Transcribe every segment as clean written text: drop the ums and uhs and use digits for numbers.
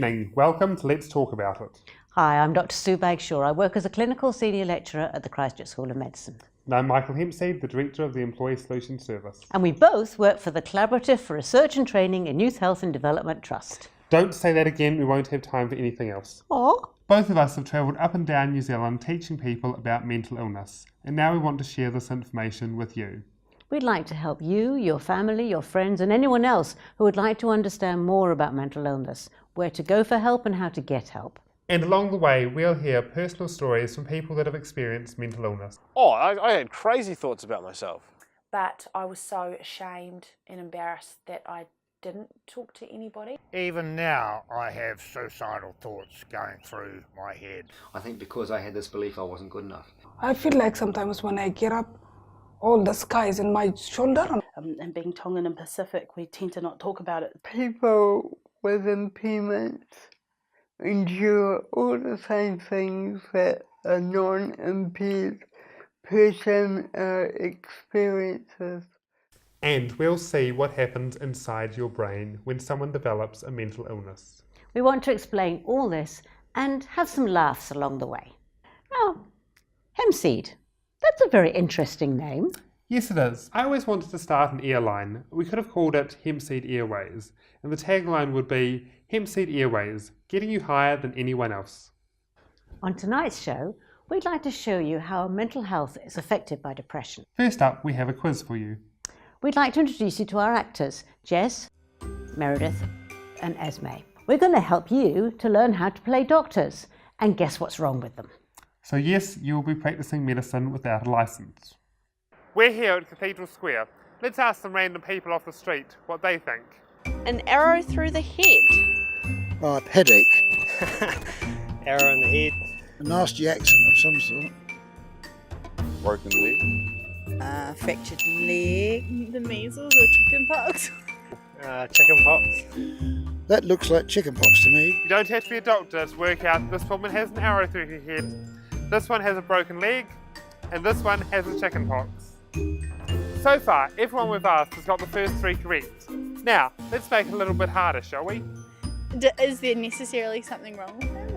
evening. Welcome to Let's Talk About It. Hi, I'm Dr. Sue Bagshaw. I work as a clinical senior lecturer at the Christchurch School of Medicine. And I'm Michael Hempseed, the Director of the Employee Solutions Service. And we both work for the Collaborative for Research and Training in Youth Health and Development Trust. Don't say that again, we won't have time for anything else. Oh. Both of us have travelled up and down New Zealand teaching people about mental illness, and now we want to share this information with you. We'd like to help you, your family, your friends, and anyone else who would like to understand more about mental illness, where to go for help and how to get help. And along the way, we'll hear personal stories from people that have experienced mental illness. Oh, I had crazy thoughts about myself. But I was so ashamed and embarrassed that I didn't talk to anybody. Even now, I have suicidal thoughts going through my head. I think because I had this belief I wasn't good enough. I feel like sometimes when I get up, all the sky is in my shoulder. And being Tongan and Pacific, we tend to not talk about it. People with impairments endure all the same things that a non-impaired person experiences. And we'll see what happens inside your brain when someone develops a mental illness. We want to explain all this and have some laughs along the way. Now, Hempseed, that's a very interesting name. Yes, it is. I always wanted to start an airline. We could have called it Hempseed Airways, and the tagline would be Hempseed Airways, getting you higher than anyone else. On tonight's show, we'd like to show you how mental health is affected by depression. First up, we have a quiz for you. We'd like to introduce you to our actors, Jess, Meredith, and Esme. We're going to help you to learn how to play doctors and guess what's wrong with them. So yes, you will be practicing medicine without a licence. We're here at Cathedral Square. Let's ask some random people off the street what they think. An arrow through the head. Oh, a headache. Arrow in the head. A nasty accident of some sort. Broken leg. Fractured leg. The measles or chicken pox. Chicken pox. That looks like chickenpox to me. You don't have to be a doctor to work out this woman has an arrow through her head, this one has a broken leg, and this one has a chicken pox. So far, everyone we've asked has got the first three correct. Now, let's make it a little bit harder, shall we? Is there necessarily something wrong with him?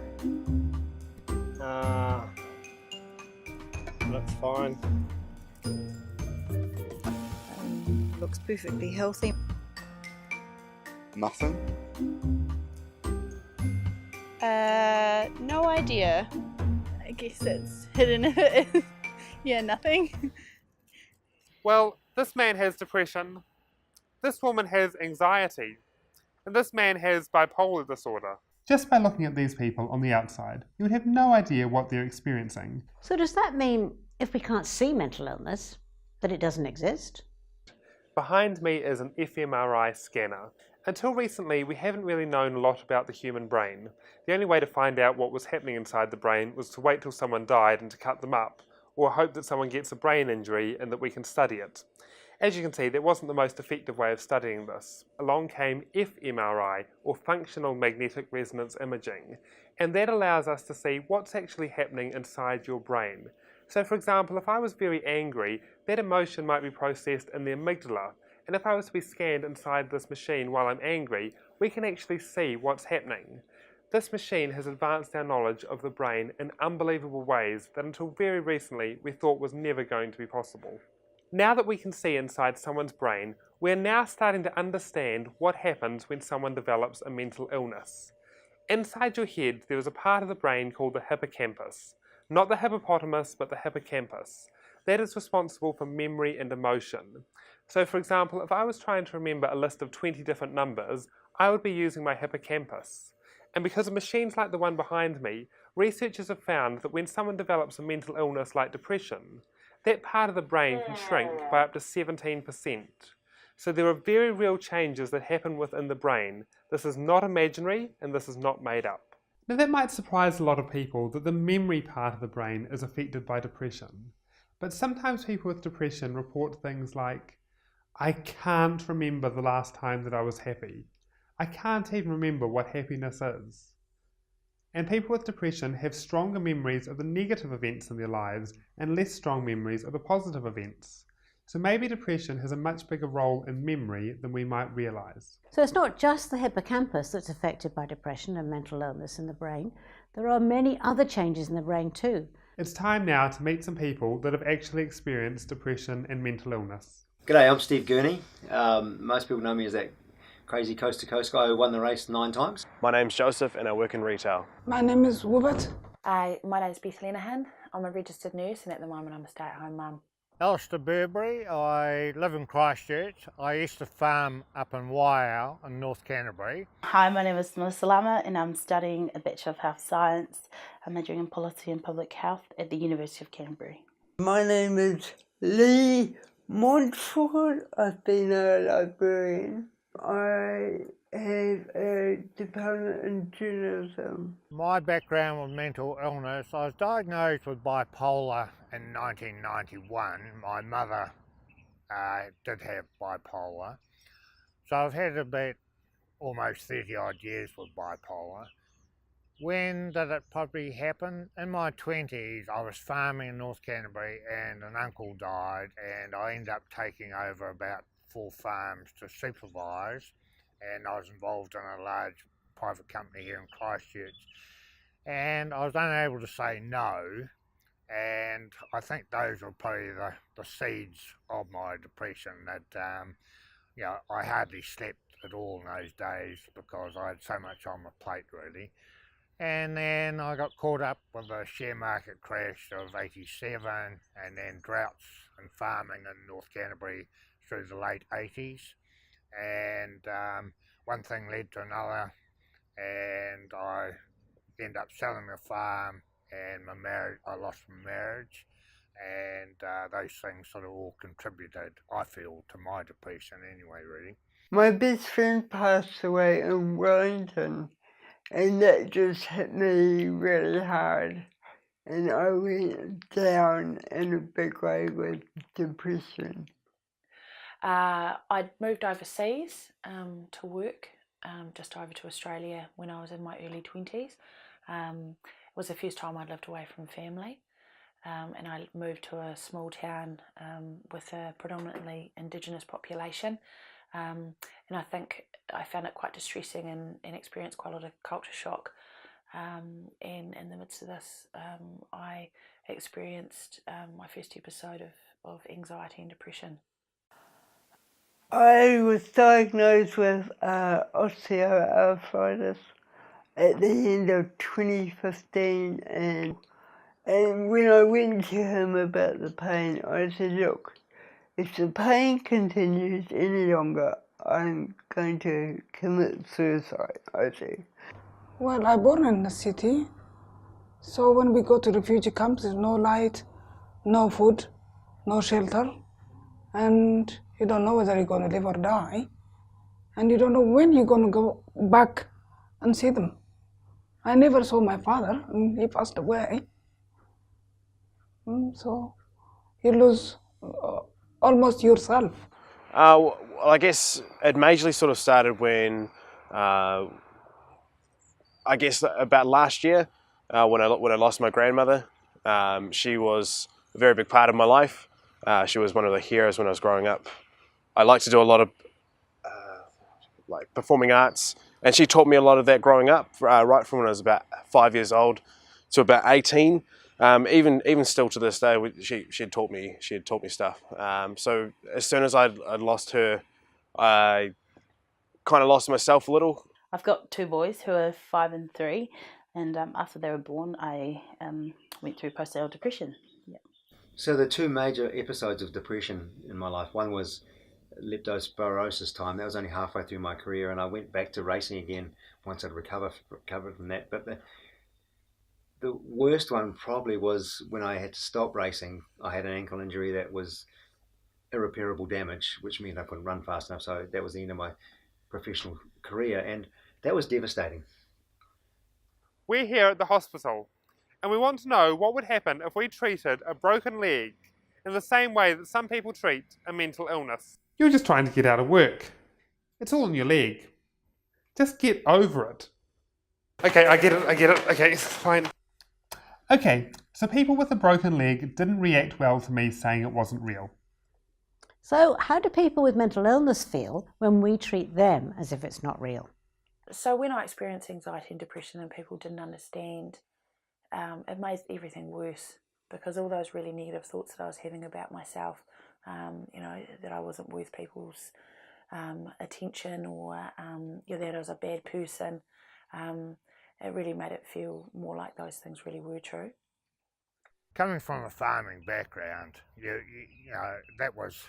Looks fine. Looks perfectly healthy. Nothing? No idea. I guess it's hidden. Yeah, nothing. Well, this man has depression, this woman has anxiety, and this man has bipolar disorder. Just by looking at these people on the outside, you would have no idea what they're experiencing. So does that mean if we can't see mental illness, that it doesn't exist? Behind me is an fMRI scanner. Until recently, we haven't really known a lot about the human brain. The only way to find out what was happening inside the brain was to wait till someone died and to cut them up, or hope that someone gets a brain injury and that we can study it. As you can see, that wasn't the most effective way of studying this. Along came fMRI, or functional magnetic resonance imaging, and that allows us to see what's actually happening inside your brain. So for example, if I was very angry, that emotion might be processed in the amygdala, and if I was to be scanned inside this machine while I'm angry, we can actually see what's happening. This machine has advanced our knowledge of the brain in unbelievable ways that until very recently we thought was never going to be possible. Now that we can see inside someone's brain, we're now starting to understand what happens when someone develops a mental illness. Inside your head, there is a part of the brain called the hippocampus. Not the hippopotamus, but the hippocampus. That is responsible for memory and emotion. So for example, if I was trying to remember a list of 20 different numbers, I would be using my hippocampus. And because of machines like the one behind me, researchers have found that when someone develops a mental illness like depression, that part of the brain can shrink by up to 17%. So there are very real changes that happen within the brain. This is not imaginary and this is not made up. Now that might surprise a lot of people that the memory part of the brain is affected by depression. But sometimes people with depression report things like, I can't remember the last time that I was happy. I can't even remember what happiness is. And people with depression have stronger memories of the negative events in their lives and less strong memories of the positive events. So maybe depression has a much bigger role in memory than we might realise. So it's not just the hippocampus that's affected by depression and mental illness in the brain. There are many other changes in the brain too. It's time now to meet some people that have actually experienced depression and mental illness. G'day, I'm Steve Gurney. Most people know me as that crazy coast-to-coast guy who won the race 9 times. My name's Joseph and I work in retail. My name is Wubert. My name's Beth Lenahan. I'm a registered nurse and at the moment I'm a stay-at-home mum. Alistair Burberry, I live in Christchurch. I used to farm up in Waiau in North Canterbury. Hi, my name is Melissa Lama and I'm studying a Bachelor of Health Science. I'm majoring in Policy and Public Health at the University of Canterbury. My name is Lee Montford. I've been a librarian. I have a diploma in journalism. My background with mental illness, I was diagnosed with bipolar in 1991. My mother did have bipolar. So I've had about almost 30 odd years with bipolar. When did it probably happen? In my 20s, I was farming in North Canterbury and an uncle died and I ended up taking over about 4 farms to supervise, and I was involved in a large private company here in Christchurch, and I was unable to say no, and I think those were probably the seeds of my depression. That I hardly slept at all in those days because I had so much on my plate really. And then I got caught up with the share market crash of '87 and then droughts and farming in North Canterbury through the late 80s, and one thing led to another, and I ended up selling the farm and my marriage. I lost my marriage, and those things sort of all contributed, I feel, to my depression anyway, really. My best friend passed away in Wellington, and that just hit me really hard, and I went down in a big way with depression. I'd moved overseas to work, just over to Australia when I was in my early 20s. It was the first time I'd lived away from family, and I moved to a small town with a predominantly Indigenous population, and I think I found it quite distressing and experienced quite a lot of culture shock. And in the midst of this, I experienced my first episode of anxiety and depression. I was diagnosed with osteoarthritis at the end of 2015, and when I went to him about the pain, I said, look, if the pain continues any longer, I'm going to commit suicide, I said. Well, I born in the city, so when we go to refugee camps, there's no light, no food, no shelter, and you don't know whether you're going to live or die, and you don't know when you're going to go back and see them. I never saw my father, and he passed away. So you lose almost yourself. Well, I guess it majorly sort of started when, I guess about last year, when I lost my grandmother. She was a very big part of my life. She was one of the heroes when I was growing up. I like to do a lot of like performing arts, and she taught me a lot of that growing up, right from when I was about 5 years old to about 18. Even still to this day, she had taught me stuff. So as soon as I'd lost her, I kind of lost myself a little. I've got 2 boys who are 5 and 3, and after they were born, I went through postnatal depression. Yeah. So the 2 major episodes of depression in my life, one was leptospirosis time. That was only halfway through my career, and I went back to racing again once I'd recovered from that. But the worst one probably was when I had to stop racing. I had an ankle injury that was irreparable damage, which meant I couldn't run fast enough, so that was the end of my professional career, and that was devastating. We're here at the hospital, and we want to know what would happen if we treated a broken leg in the same way that some people treat a mental illness. You're just trying to get out of work. It's all in your leg. Just get over it. Okay, I get it. Okay, fine. Okay, so people with a broken leg didn't react well to me saying it wasn't real. So how do people with mental illness feel when we treat them as if it's not real? So when I experienced anxiety and depression and people didn't understand, it made everything worse, because all those really negative thoughts that I was having about myself, that I wasn't worth people's attention, or that I was a bad person, it really made it feel more like those things really were true. Coming from a farming background, you know that was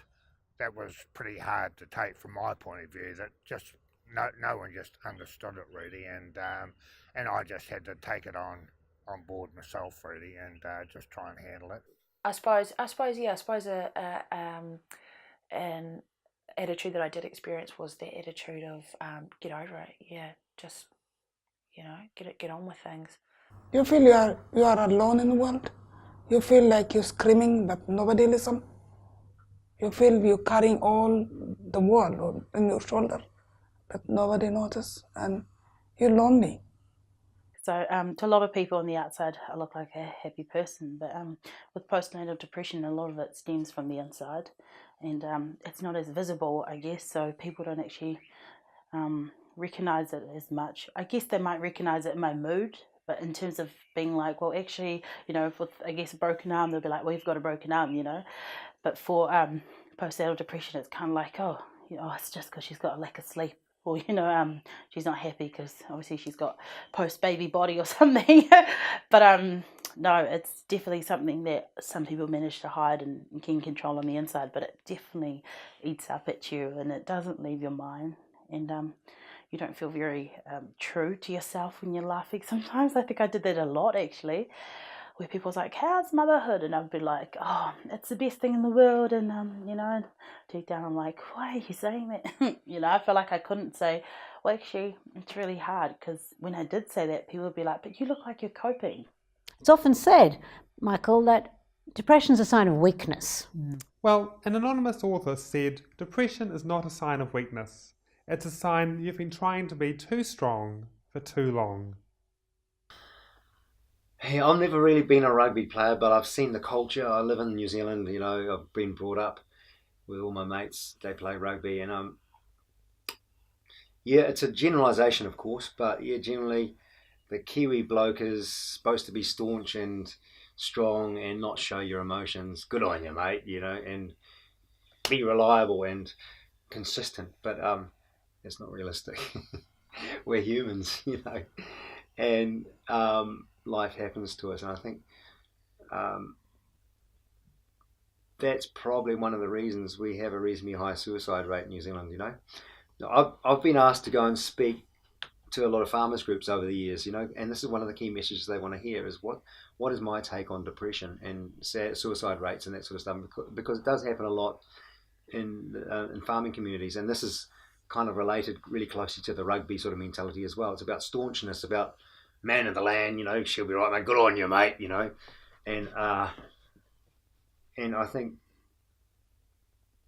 pretty hard to take from my point of view. That just no one just understood it really, and I just had to take it on board myself really, and just try and handle it. I suppose an attitude that I did experience was the attitude of get over it. Yeah, just get on with things. You feel you are alone in the world. You feel like you're screaming but nobody listens. You feel you're carrying all the world on your shoulder but nobody notices, and you're lonely. So to a lot of people on the outside, I look like a happy person, but with postnatal depression, a lot of it stems from the inside, and it's not as visible, I guess, so people don't actually recognise it as much. I guess they might recognise it in my mood, but in terms of being like, well, actually, with, I guess, a broken arm, they'll be like, well, you've got a broken arm, But for postnatal depression, it's kind of like, it's just because she's got a lack of sleep. Or, she's not happy because obviously she's got post-baby body or something. But no, it's definitely something that some people manage to hide and can control on the inside, but it definitely eats up at you and it doesn't leave your mind. And you don't feel very true to yourself when you're laughing sometimes. I think I did that a lot, actually, where people's like, how's motherhood? And I'd be like, oh, it's the best thing in the world. And, and deep down I'm like, why are you saying that? I feel like I couldn't say, well, actually, it's really hard, because when I did say that, people would be like, but you look like you're coping. It's often said, Michael, that depression's a sign of weakness. Well, an anonymous author said, depression is not a sign of weakness. It's a sign you've been trying to be too strong for too long. Hey, I've never really been a rugby player, but I've seen the culture. I live in New Zealand, I've been brought up with all my mates. They play rugby, and it's a generalisation, of course, but yeah, generally the Kiwi bloke is supposed to be staunch and strong and not show your emotions. Good on you, mate, and be reliable and consistent, but it's not realistic. We're humans, and life happens to us, and I think that's probably one of the reasons we have a reasonably high suicide rate in New Zealand. I've been asked to go and speak to a lot of farmers groups over the years, and this is one of the key messages they want to hear is what is my take on depression and suicide rates and that sort of stuff, because it does happen a lot in farming communities, and this is kind of related really closely to the rugby sort of mentality as well. It's about staunchness, about man of the land, she'll be right, mate, good on you, mate, and I think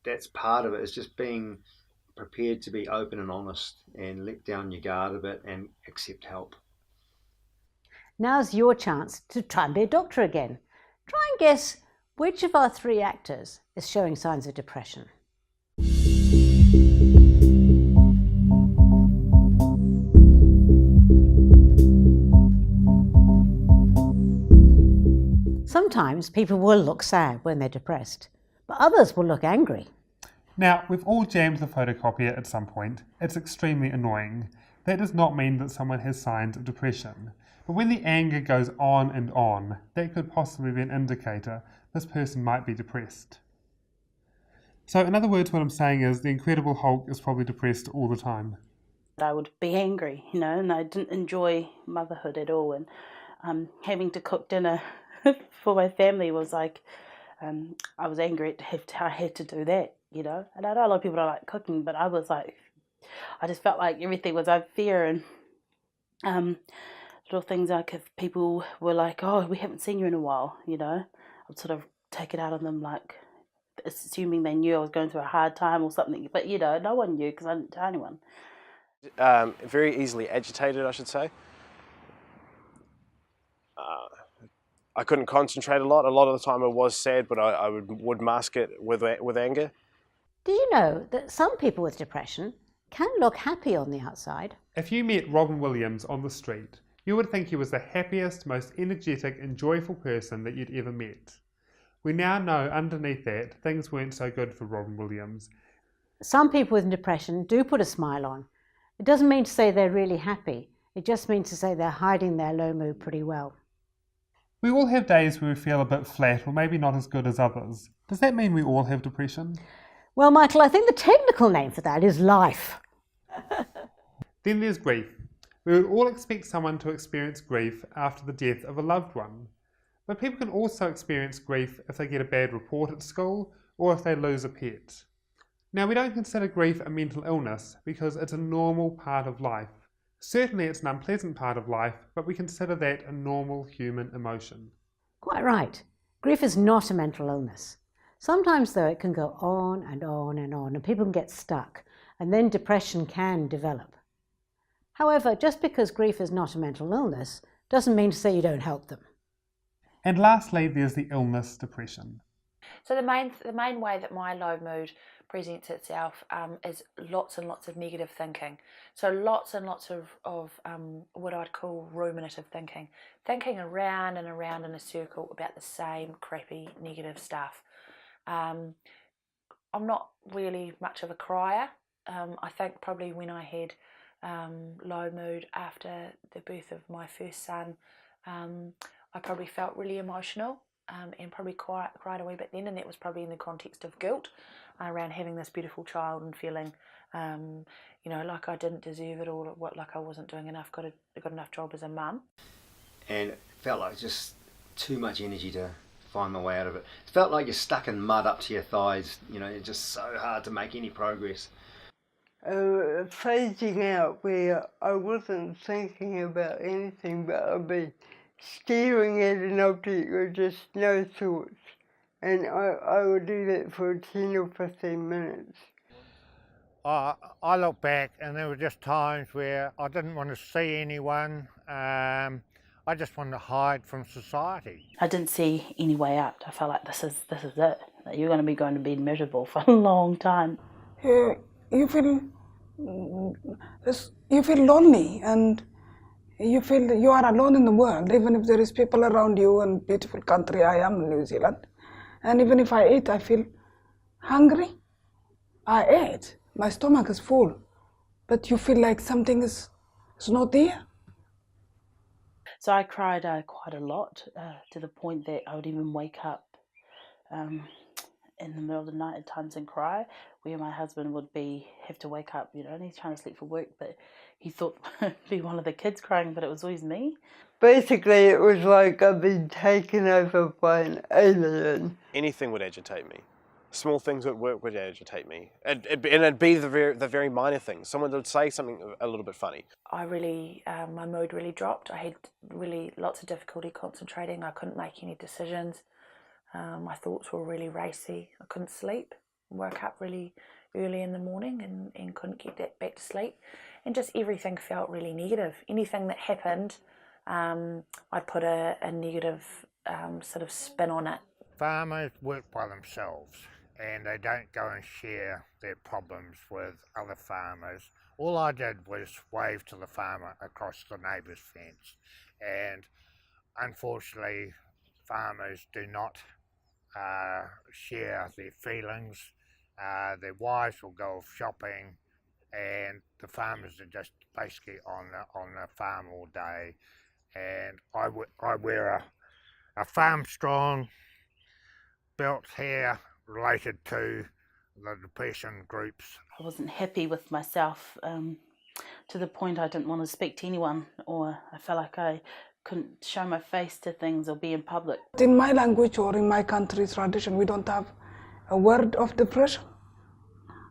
that's part of it, is just being prepared to be open and honest and let down your guard a bit and accept help. Now's your chance to try and be a doctor again. Try and guess which of our three actors is showing signs of depression. Sometimes people will look sad when they're depressed, but others will look angry. Now, we've all jammed the photocopier at some point. It's extremely annoying. That does not mean that someone has signs of depression. But when the anger goes on and on, that could possibly be an indicator this person might be depressed. So in other words, what I'm saying is the Incredible Hulk is probably depressed all the time. I would be angry, and I didn't enjoy motherhood at all. And having to cook dinner for my family was like, I was angry I had to do that, And I know a lot of people don't like cooking, but I was like, I just felt like everything was unfair, and little things like if people were like, oh, we haven't seen you in a while, I'd sort of take it out on them, like assuming they knew I was going through a hard time or something, but no one knew because I didn't tell anyone. Very easily agitated, I should say. I couldn't concentrate a lot. A lot of the time I was sad, but I would mask it with anger. Did you know that some people with depression can look happy on the outside? If you met Robin Williams on the street, you would think he was the happiest, most energetic and joyful person that you'd ever met. We now know underneath that things weren't so good for Robin Williams. Some people with depression do put a smile on. It doesn't mean to say they're really happy. It just means to say they're hiding their low mood pretty well. We all have days where we feel a bit flat or maybe not as good as others. Does that mean we all have depression? Well, Michael, I think the technical name for that is life. Then there's grief. We would all expect someone to experience grief after the death of a loved one. But people can also experience grief if they get a bad report at school or if they lose a pet. Now, we don't consider grief a mental illness because it's a normal part of life. Certainly it's an unpleasant part of life, but we consider that a normal human emotion. Quite right. Grief is not a mental illness. Sometimes, though, it can go on and on and on, and people can get stuck, and then depression can develop. However, just because grief is not a mental illness doesn't mean to say you don't help them. And lastly, there's the illness depression. So the main way that my low mood presents itself is lots and lots of negative thinking. So lots and lots of what I'd call ruminative thinking. Thinking around and around in a circle about the same crappy negative stuff. I'm not really much of a crier. I think probably when I had low mood after the birth of my first son, I probably felt really emotional and probably cried a wee bit then, and that was probably in the context of guilt around having this beautiful child and feeling like I didn't deserve it or like I wasn't doing enough, got enough job as a mum. And it felt like just too much energy to find my way out of it. It felt like you're stuck in mud up to your thighs, it's just so hard to make any progress. Phasing out where I wasn't thinking about anything, but I'd be staring at an object with just no thoughts. And I would do that for 10 or 15 minutes. I look back and there were just times where I didn't want to see anyone. I just wanted to hide from society. I didn't see any way out. I felt like this is it. That you're going to be miserable for a long time. You feel lonely, and you feel that you are alone in the world, even if there is people around you and beautiful country. I am in New Zealand, and even if I eat, I feel hungry. I ate, my stomach is full, but you feel like something is not there. So I cried quite a lot, to the point that I would even wake up in the middle of the night at times and cry, where my husband would have to wake up, and he's trying to sleep for work, but he thought it'd be one of the kids crying, but it was always me. Basically, it was like I'd been taken over by an alien. Anything would agitate me. Small things at work would agitate me. And it'd be the very minor things. Someone would say something a little bit funny. My mood really dropped. I had really lots of difficulty concentrating. I couldn't make any decisions. My thoughts were really racy. I couldn't sleep. Woke up really early in the morning and couldn't get that back to sleep. And just everything felt really negative. Anything that happened, I'd put a negative sort of spin on it. Farmers work by themselves and they don't go and share their problems with other farmers. All I did was wave to the farmer across the neighbour's fence, and unfortunately farmers do not share their feelings. Their wives will go off shopping, and the farmers are just basically on the farm all day. And I wear a farm strong belt here related to the depression groups. I wasn't happy with myself, to the point I didn't want to speak to anyone, or I felt like I couldn't show my face to things or be in public. In my language or in my country's tradition, we don't have a word of depression.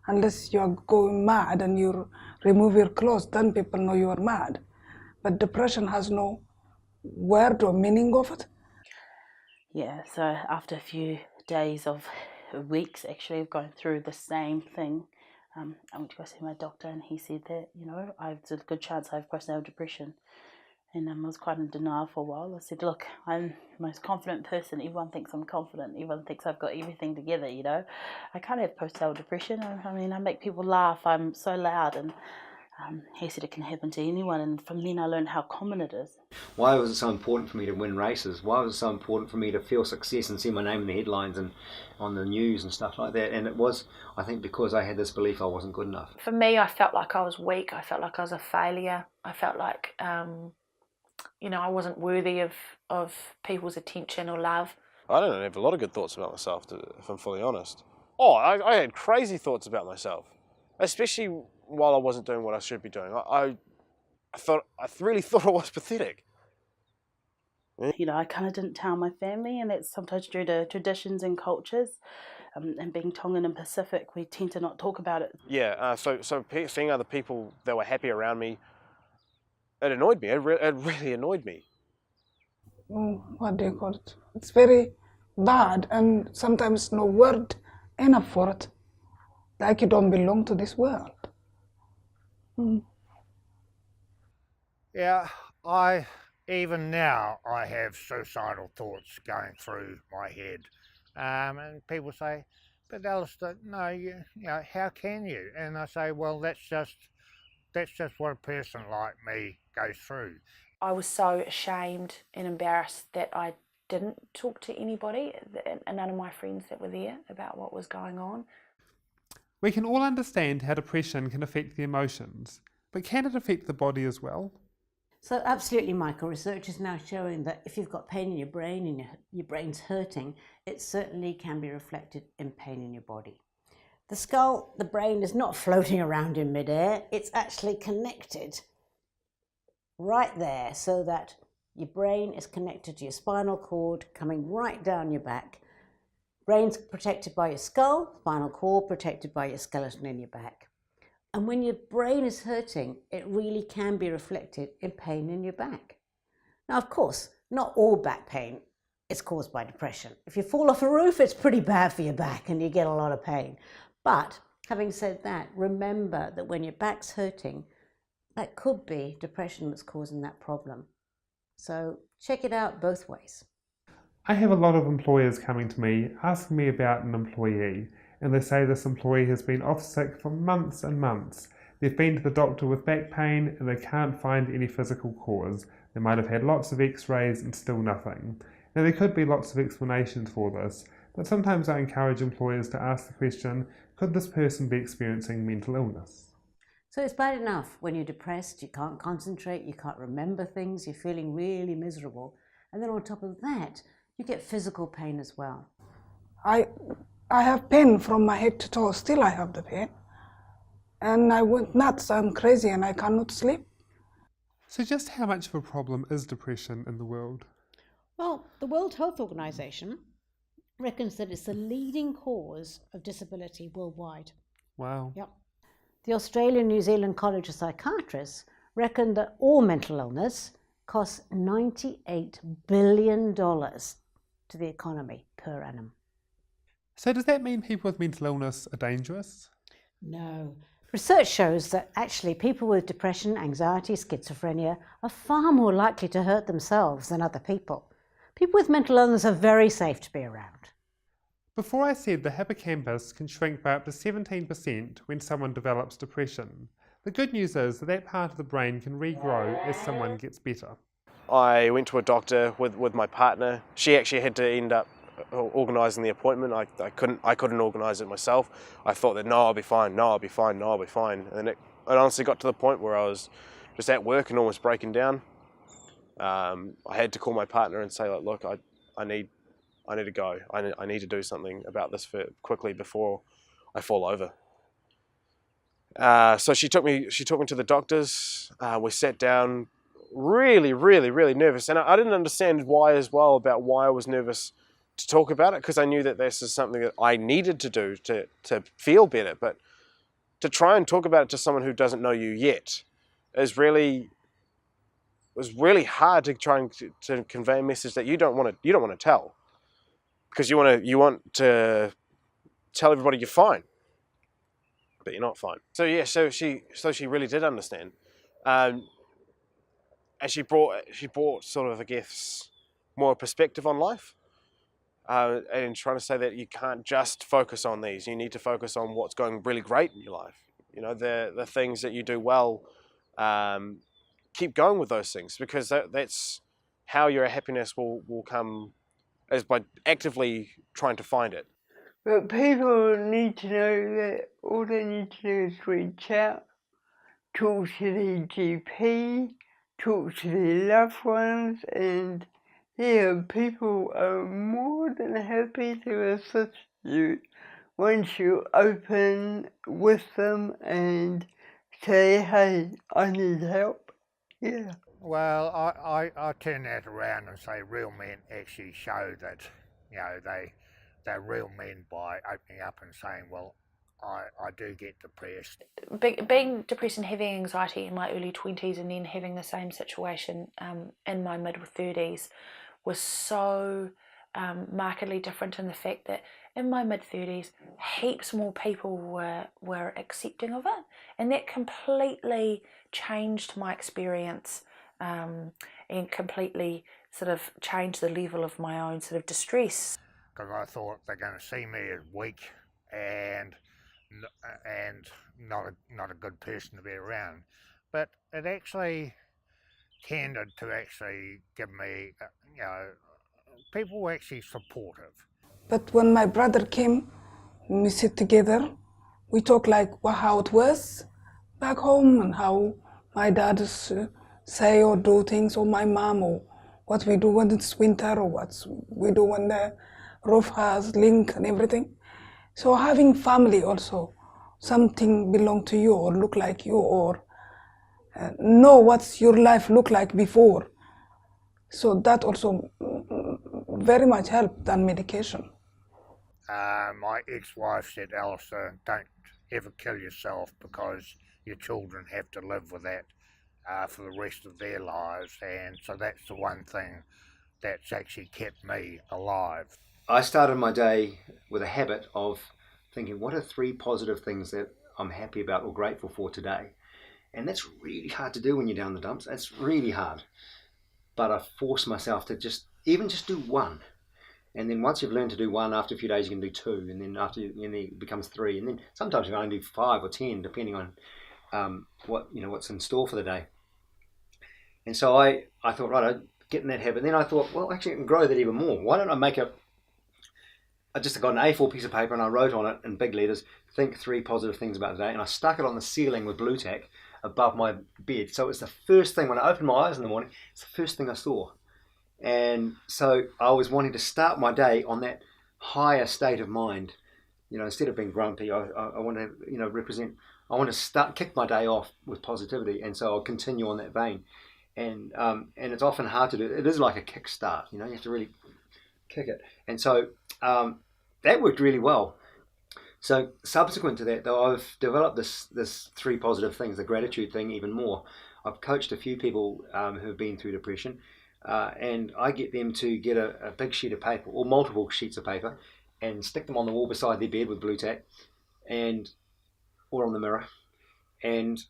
Unless you are going mad and you remove your clothes, then people know you are mad. But depression has no word or meaning of it. Yeah, so after a few days of weeks actually of going through the same thing, I went to go see my doctor, and he said that, there's a good chance I have postnatal depression. And I was quite in denial for a while. I said, look, I'm the most confident person. Everyone thinks I'm confident. Everyone thinks I've got everything together, you know. I can't have postnatal depression. I mean, I make people laugh. I'm so loud. And he said it can happen to anyone. And from then I learned how common it is. Why was it so important for me to win races? Why was it so important for me to feel success and see my name in the headlines and on the news and stuff like that? And it was, I think, because I had this belief I wasn't good enough. For me, I felt like I was weak. I felt like I was a failure. I felt like, you know, I wasn't worthy of people's attention or love. I don't have a lot of good thoughts about myself, if I'm fully honest. Oh, I had crazy thoughts about myself, especially while I wasn't doing what I should be doing. I really thought I was pathetic. You know, I kind of didn't tell my family, and that's sometimes due to traditions and cultures. And being Tongan and Pacific, we tend to not talk about it. Yeah, so seeing other people that were happy around me, it annoyed me. It really annoyed me. What do you call it? It's very bad, and sometimes no word enough for it. Like you don't belong to this world. Yeah, even now I have suicidal thoughts going through my head. And people say, but Alistair, no, you know, how can you? And I say, well, that's just what a person like me goes through. I was so ashamed and embarrassed that I didn't talk to anybody, and none of my friends that were there, about what was going on. We can all understand how depression can affect the emotions, but can it affect the body as well? So absolutely, Michael, research is now showing that if you've got pain in your brain and your brain's hurting, it certainly can be reflected in pain in your body. The skull, the brain is not floating around in midair, it's actually connected right there so that your brain is connected to your spinal cord coming right down your back. Brain's protected by your skull, spinal cord protected by your skeleton in your back. And when your brain is hurting, it really can be reflected in pain in your back. Now, of course, not all back pain is caused by depression. If you fall off a roof, it's pretty bad for your back and you get a lot of pain. But having said that, remember that when your back's hurting, that could be depression that's causing that problem. So check it out both ways. I have a lot of employers coming to me asking me about an employee, and they say this employee has been off sick for months and months. They've been to the doctor with back pain and they can't find any physical cause. They might have had lots of x-rays and still nothing. Now there could be lots of explanations for this, but sometimes I encourage employers to ask the question, could this person be experiencing mental illness? So it's bad enough when you're depressed, you can't concentrate, you can't remember things, you're feeling really miserable. And then on top of that, you get physical pain as well. I have pain from my head to toe. Still I have the pain. And I went nuts. I'm crazy and I cannot sleep. So just how much of a problem is depression in the world? Well, the World Health Organization reckons that it's the leading cause of disability worldwide. Wow. Yep. The Australian New Zealand College of Psychiatrists reckon that all mental illness costs $98 billion to the economy per annum. So does that mean people with mental illness are dangerous? No. Research shows that actually people with depression, anxiety, schizophrenia are far more likely to hurt themselves than other people. People with mental illness are very safe to be around. Before I said the hippocampus can shrink by up to 17% when someone develops depression. The good news is that that part of the brain can regrow as someone gets better. I went to a doctor with my partner. She actually had to end up organising the appointment. I couldn't organise it myself. I thought that, no, I'll be fine, no, I'll be fine, no, I'll be fine. And then it honestly got to the point where I was just at work and almost breaking down. I had to call my partner and say, like, look, I need to go. I need to do something about this quickly before I fall over. So she took me to the doctors. We sat down, really nervous, and I didn't understand why as well, about why I was nervous to talk about it, because I knew that this is something that I needed to do to feel better. But to try and talk about it to someone who doesn't know you yet was really hard to try and to convey a message that you don't want to tell, because you want to tell everybody you're fine, but you're not fine. So yeah, so she really did understand, and and she brought sort of, I guess, more perspective on life, and trying to say that you can't just focus on these. You need to focus on what's going really great in your life. You know, the things that you do well. Keep going with those things, because that's how your happiness will come, is by actively trying to find it. But people need to know that all they need to do is reach out, talk to their GP, talk to their loved ones, and yeah, people are more than happy to assist you once you open with them and say, hey, I need help. Yeah. Well, I turn that around and say real men actually show that, you know, they're real men by opening up and saying, well, I do get depressed. Being depressed and having anxiety in my early 20s and then having the same situation in my mid-30s was so markedly different in the fact that in my mid-30s, heaps more people were accepting of it, and that completely changed my experience and completely sort of changed the level of my own sort of distress. Because I thought they're going to see me as weak and not a good person to be around. But it actually tended to actually give me, you know, people were actually supportive. But when my brother came, we sit together, we talk like how it was back home and how my dad say or do things, or my mom, or what we do when it's winter, or what we do when the roof has leak and everything. So having family also, something belong to you or look like you, or know what's your life look like before. So that also very much helped than medication. My ex-wife said, Alistair, don't ever kill yourself, because your children have to live with that for the rest of their lives. And so that's the one thing that's actually kept me alive. I started my day with a habit of thinking, what are 3 positive things that I'm happy about or grateful for today? And that's really hard to do when you're down the dumps. It's really hard. But I force myself to just do one. And then once you've learned to do one, after a few days you can do 2, and then after it becomes 3, and then sometimes you can only do 5 or 10, depending on what's in store for the day. And so I thought, right, I'd get in that habit. And then I thought, well, actually I can grow that even more. Why don't I make I just got an A4 piece of paper and I wrote on it in big letters, think 3 positive things about the day, and I stuck it on the ceiling with blue tack above my bed. So it's the first thing, when I opened my eyes in the morning, it's the first thing I saw. And so I was wanting to start my day on that higher state of mind. You know, instead of being grumpy, I want to, I want to kick my day off with positivity, and so I'll continue on that vein. And it's often hard to do. It is like a kickstart, you have to really kick it. And so that worked really well. So subsequent to that, though, I've developed this 3 positive things, the gratitude thing, even more. I've coached a few people who have been through depression, and I get them to get a big sheet of paper, or multiple sheets of paper, and stick them on the wall beside their bed with blue tack, or on the mirror. And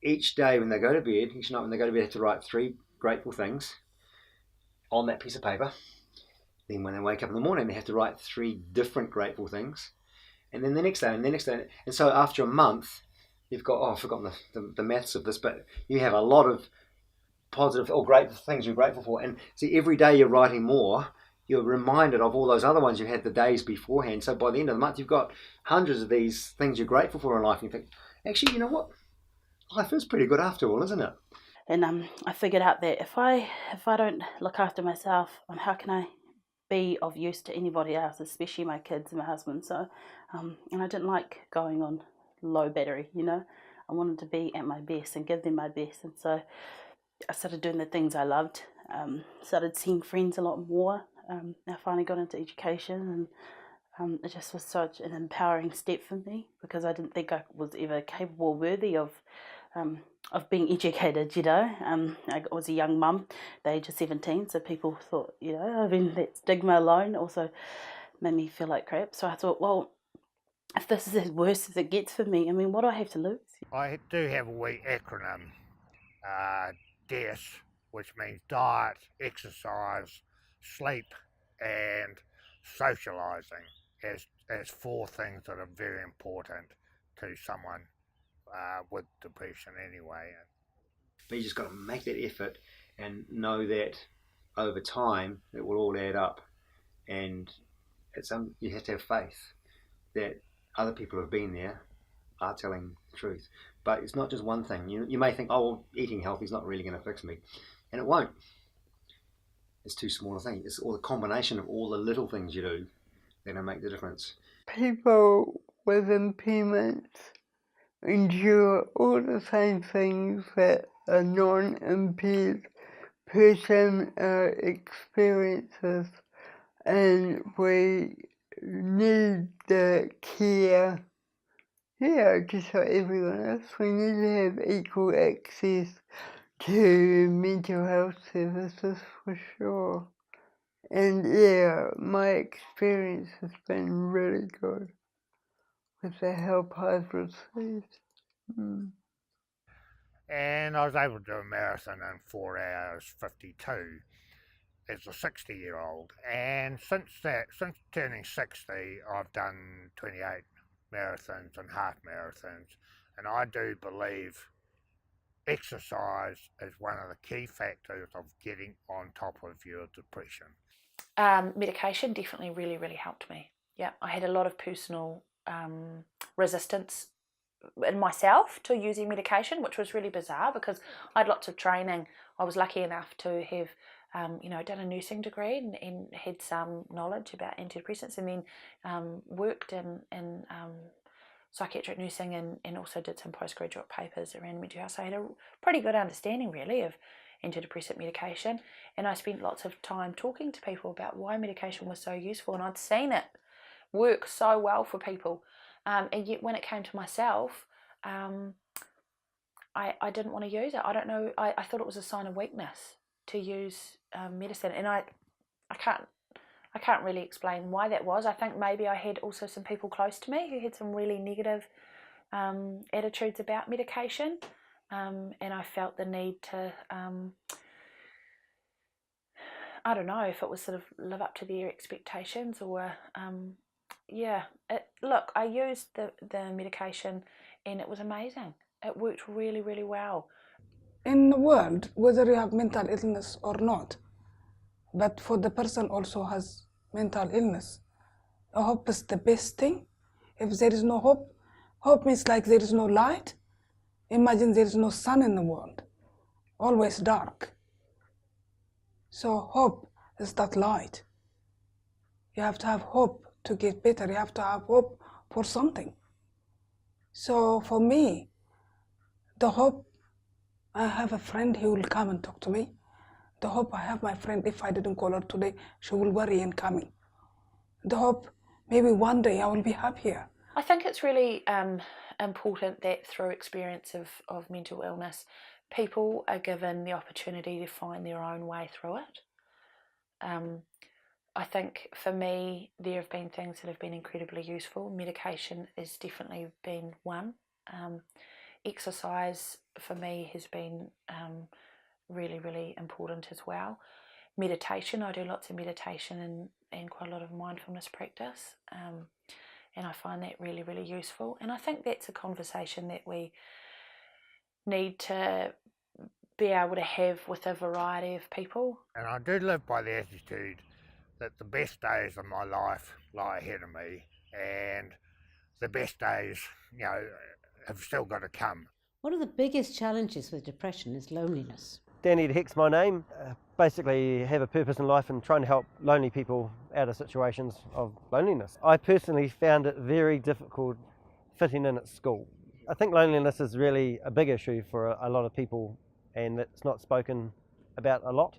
each day when they go to bed, each night when they go to bed, they have to write 3 grateful things on that piece of paper. Then when they wake up in the morning, they have to write 3 different grateful things. And then the next day, and the next day. And so after a month, you've got, I've forgotten the maths of this, but you have a lot of positive or grateful things you're grateful for. And see, every day you're writing more, you're reminded of all those other ones you had the days beforehand. So by the end of the month, you've got hundreds of these things you're grateful for in life. And you think, actually, you know what? Life is pretty good after all, isn't it? And I figured out that if I don't look after myself, how can I be of use to anybody else, especially my kids and my husband? So, and I didn't like going on low battery, I wanted to be at my best and give them my best. And so I started doing the things I loved, started seeing friends a lot more. I finally got into education, and it just was such an empowering step for me, because I didn't think I was ever capable or worthy of being educated, I was a young mum, the age of 17, so people thought, that stigma alone also made me feel like crap. So I thought, well, if this is as worse as it gets for me, what do I have to lose? I do have a wee acronym, DES, which means diet, exercise, sleep, and socialising as 4 things that are very important to someone with depression anyway. But you just got to make that effort and know that over time it will all add up, and you have to have faith that other people who have been there are telling the truth. But it's not just one thing. You may think, oh, well, eating healthy is not really going to fix me, and it won't. It's too small a thing. It's all the combination of all the little things you do that are going to make the difference. People with impairments endure all the same things that a non-impaired person experiences, and we need the care, just like everyone else. We need to have equal access to mental health services for sure. And my experience has been really good with the help I've received. And I was able to do a marathon in 4 hours 52 as a 60-year-old. And since turning 60, I've done 28 marathons and half marathons. And I do believe exercise is one of the key factors of getting on top of your depression. Medication definitely really helped me. Yeah, I had a lot of personal resistance in myself to using medication, which was really bizarre because I had lots of training. I was lucky enough to have done a nursing degree and had some knowledge about antidepressants, and then worked in psychiatric nursing and also did some postgraduate papers around mental health. So I had a pretty good understanding really of antidepressant medication, and I spent lots of time talking to people about why medication was so useful, and I'd seen it work so well for people, and yet when it came to myself, I didn't want to use it. I don't know, I thought it was a sign of weakness to use medicine, and I can't really explain why that was. I think maybe I had also some people close to me who had some really negative attitudes about medication, and I felt the need to, I don't know if it was sort of live up to their expectations or, look, I used the medication and it was amazing. It worked really well. In the world, whether you have mental illness or not, but for the person also has mental illness, hope is the best thing. If there is no hope means like there is no light. Imagine there is no sun in the world, always dark. So hope is that light. You have to have hope to get better. You have to have hope for something. So for me, the hope, I have a friend, he will come and talk to me. The hope I have my friend, if I didn't call her today, she will worry and coming. The hope, maybe one day I will be happier. I think it's really important that through experience of mental illness, people are given the opportunity to find their own way through it. I think for me, there have been things that have been incredibly useful. Medication has definitely been one. Exercise for me has been really important as well. Meditation, I do lots of meditation and quite a lot of mindfulness practice, and I find that really useful. And I think that's a conversation that we need to be able to have with a variety of people. And I do live by the attitude that the best days of my life lie ahead of me, and the best days, have still got to come. One of the biggest challenges with depression is loneliness. Danny Heck's my name. Basically have a purpose in life and trying to help lonely people out of situations of loneliness. I personally found it very difficult fitting in at school. I think loneliness is really a big issue for a lot of people, and it's not spoken about a lot.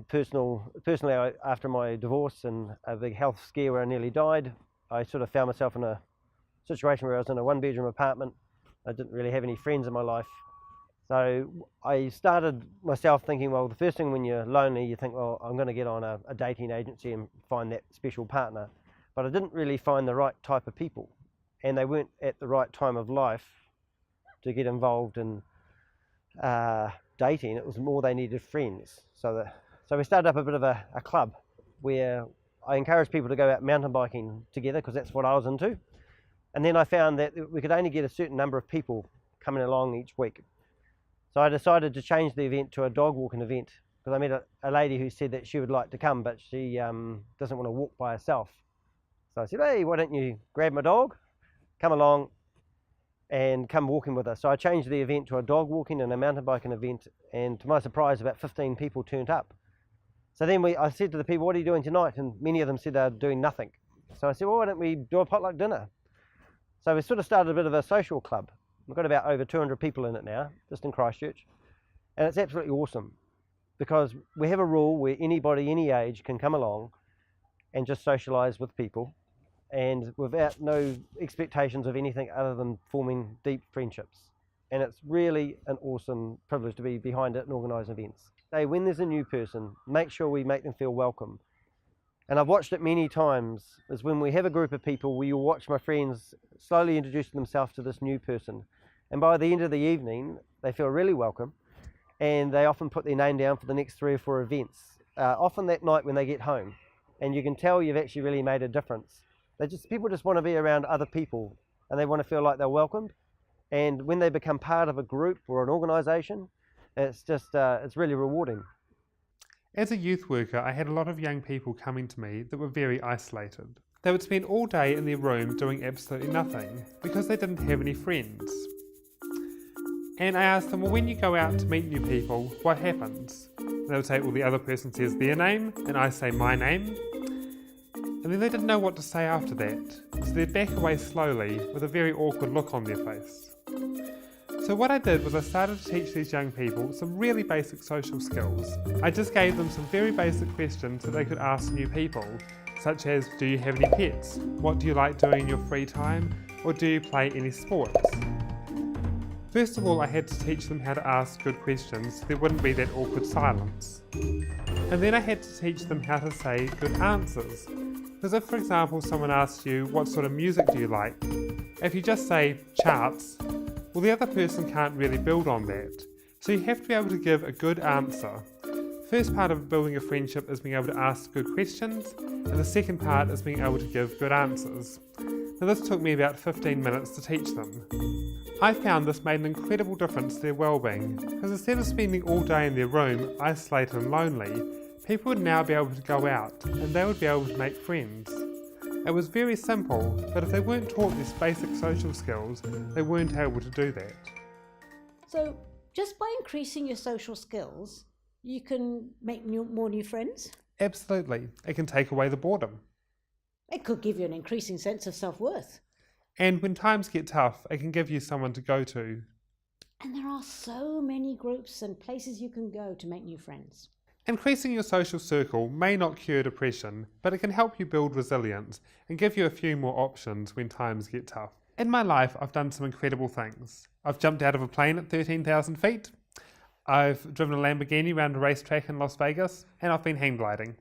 Personally, after my divorce and a big health scare where I nearly died, I sort of found myself in a situation where I was in a one-bedroom apartment. I didn't really have any friends in my life. So I started myself thinking, well, the first thing when you're lonely, you think, well, I'm going to get on a dating agency and find that special partner. But I didn't really find the right type of people, and they weren't at the right time of life to get involved in dating, it was more they needed friends. So we started up a bit of a club where I encouraged people to go out mountain biking together, because that's what I was into. And then I found that we could only get a certain number of people coming along each week. So I decided to change the event to a dog walking event, because I met a lady who said that she would like to come, but she doesn't want to walk by herself. So I said, hey, why don't you grab my dog, come along and come walking with us. So I changed the event to a dog walking and a mountain biking event, and to my surprise, about 15 people turned up. So then I said to the people, what are you doing tonight? And many of them said they're doing nothing. So I said, well, why don't we do a potluck dinner? So we sort of started a bit of a social club. We've got about over 200 people in it now, just in Christchurch. And it's absolutely awesome, because we have a rule where anybody, any age, can come along and just socialise with people, and without no expectations of anything other than forming deep friendships. And it's really an awesome privilege to be behind it and organise events. So when there's a new person, make sure we make them feel welcome. And I've watched it many times, is when we have a group of people, we will watch my friends slowly introduce themselves to this new person. And by the end of the evening, they feel really welcome, and they often put their name down for the next 3 or 4 events, often that night when they get home. And you can tell you've actually really made a difference. People just want to be around other people, and they want to feel like they're welcomed. And when they become part of a group or an organisation, it's really rewarding. As a youth worker, I had a lot of young people coming to me that were very isolated. They would spend all day in their room doing absolutely nothing because they didn't have any friends. And I asked them, well, when you go out to meet new people, what happens? And they would say, well, the other person says their name, and I say my name. And then they didn't know what to say after that, so they'd back away slowly with a very awkward look on their face. So what I did was I started to teach these young people some really basic social skills. I just gave them some very basic questions that they could ask new people, such as, do you have any pets? What do you like doing in your free time? Or do you play any sports? First of all, I had to teach them how to ask good questions so there wouldn't be that awkward silence. And then I had to teach them how to say good answers. Because if, for example, someone asks you, what sort of music do you like? If you just say charts, well, the other person can't really build on that. So you have to be able to give a good answer. First part of building a friendship is being able to ask good questions, and the second part is being able to give good answers. Now this took me about 15 minutes to teach them. I found this made an incredible difference to their well-being, because instead of spending all day in their room, isolated and lonely, people would now be able to go out, and they would be able to make friends. It was very simple, but if they weren't taught these basic social skills, they weren't able to do that. So just by increasing your social skills, you can make more new friends? Absolutely. It can take away the boredom. It could give you an increasing sense of self-worth. And when times get tough, it can give you someone to go to. And there are so many groups and places you can go to make new friends. Increasing your social circle may not cure depression, but it can help you build resilience and give you a few more options when times get tough. In my life, I've done some incredible things. I've jumped out of a plane at 13,000 feet. I've driven a Lamborghini around a racetrack in Las Vegas, and I've been hang gliding.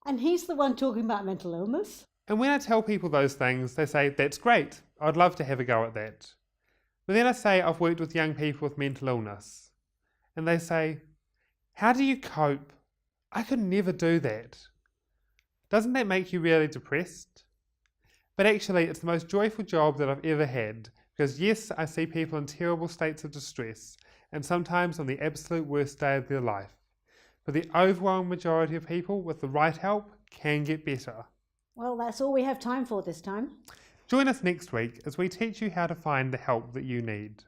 And he's the one talking about mental illness. And when I tell people those things, they say, that's great, I'd love to have a go at that. But then I say I've worked with young people with mental illness. And they say, how do you cope? I could never do that. Doesn't that make you really depressed? But actually, it's the most joyful job that I've ever had, because yes, I see people in terrible states of distress, and sometimes on the absolute worst day of their life. But the overwhelming majority of people with the right help can get better. Well, that's all we have time for this time. Join us next week as we teach you how to find the help that you need.